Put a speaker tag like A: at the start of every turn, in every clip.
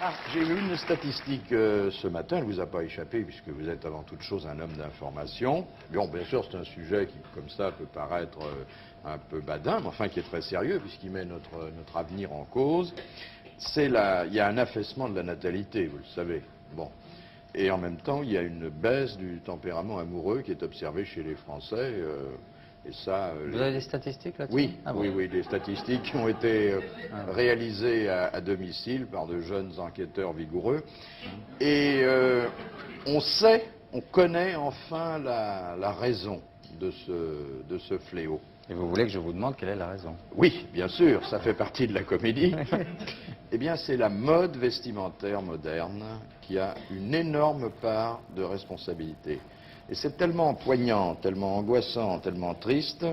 A: Ah, j'ai vu une statistique ce matin, elle ne vous a pas échappé puisque vous êtes avant toute chose un homme d'information. Bon, bien sûr, c'est un sujet qui, comme ça, peut paraître un peu badin, mais enfin qui est très sérieux puisqu'il met notre avenir en cause. Il y a un affaissement de la natalité, vous le savez. Bon. Et en même temps, il y a une baisse du tempérament amoureux qui est observée chez les Français. Et ça,
B: vous avez des statistiques là-dessus?
A: Oui,
B: ah bon.
A: oui, des statistiques qui ont été réalisées à domicile par de jeunes enquêteurs vigoureux. Et on connaît enfin la raison de ce fléau.
B: Et vous voulez que je vous demande quelle est la raison?
A: Oui, bien sûr, ça fait partie de la comédie. Eh bien, c'est la mode vestimentaire moderne qui a une énorme part de responsabilité. Et c'est tellement poignant, tellement angoissant, tellement triste,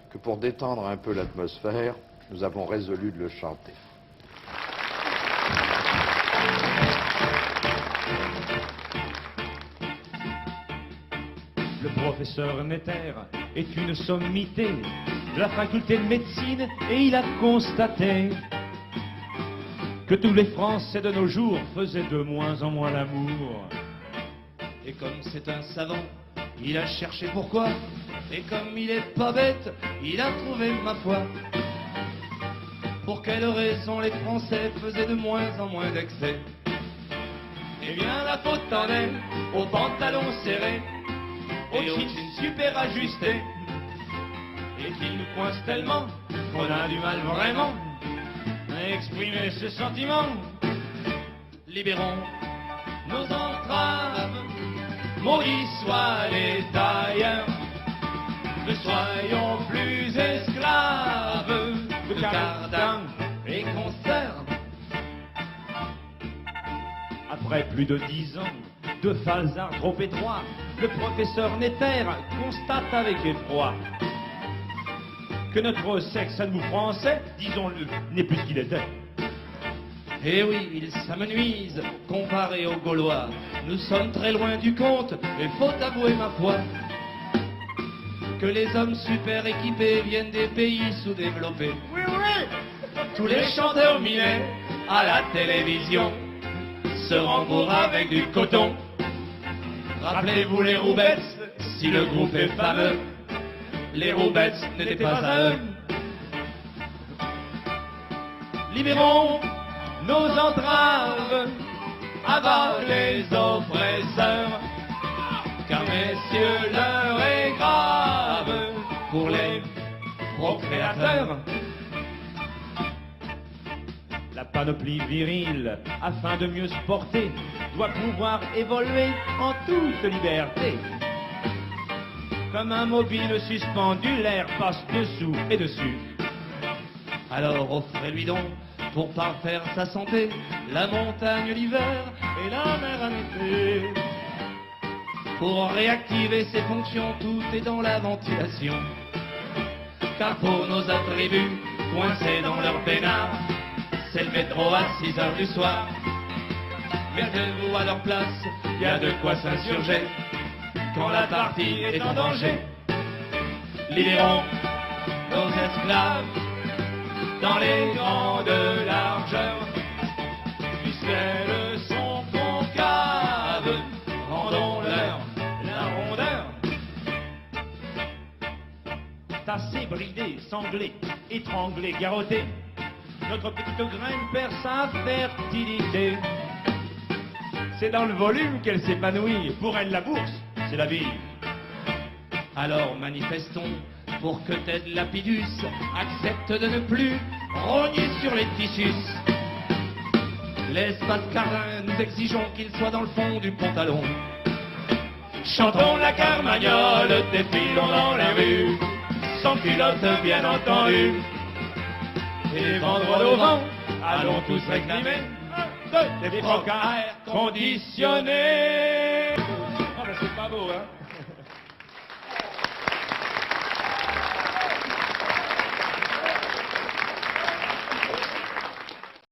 A: que pour détendre un peu l'atmosphère, nous avons résolu de le chanter.
C: Le professeur Netter est une sommité de la faculté de médecine et il a constaté que tous les Français de nos jours faisaient de moins en moins l'amour.
D: Et comme c'est un savant, il a cherché pourquoi. Et comme il est pas bête, il a trouvé, ma foi, pour quelle raison les Français faisaient de moins en moins d'excès. Eh bien la faute en est aux pantalons serrés, aux jeans super ajustés, et qu'ils nous coincent tellement qu'on a du mal vraiment à exprimer ce sentiment. Libérons nos entraves, maudits soient les tailleurs, ne soyons plus esclaves de Cardin et conserve.
C: Après plus de 10 ans de falzar trop étroit, le professeur Netter constate avec effroi que notre sexe à nous Français, disons-le, n'est plus ce qu'il était.
D: Eh oui, il s'amenuise comparé aux Gaulois. Nous sommes très loin du compte, et faut avouer, ma foi, que les hommes super équipés viennent des pays sous-développés.
C: Oui, oui.
D: Tous les chanteurs minés à la télévision se rembourrent avec du coton. Rappelez-vous les Roubettes, si le groupe est fameux, les Roubettes n'étaient pas à eux. Libérons nos entraves, abat les oppresseurs, car messieurs, l'heure est grave pour les procréateurs.
C: La panoplie virile, afin de mieux se porter, doit pouvoir évoluer en toute liberté. Comme un mobile suspendu, l'air passe dessous et dessus.
D: Alors offrez-lui donc, pour parfaire sa santé, la montagne l'hiver et la mer en été. Pour réactiver ses fonctions, tout est dans la ventilation. Car pour nos attributs, coincés dans leur peinard, c'est le métro à 6 heures du soir. Mettez-vous à leur place, y a de quoi s'insurger quand la partie est en danger. Libérons nos esclaves dans les grandes largeurs, puisqu'elles sont concaves, rendons-leur la rondeur.
C: Tassé, bridé, sanglé, étranglé, garrotté, notre petite graine perd sa fertilité. C'est dans le volume qu'elle s'épanouit. Pour elle, la bourse, c'est la vie.
D: Alors manifestons pour que Ted Lapidus accepte de ne plus rogner sur les tissus. L'espace Cardin, nous exigeons qu'il soit dans le fond du pantalon. Chantons la carmagnole, défilons dans les rues, sans culotte bien entendu. Et vendre au vent, allons tous réclamer des brocards conditionnés.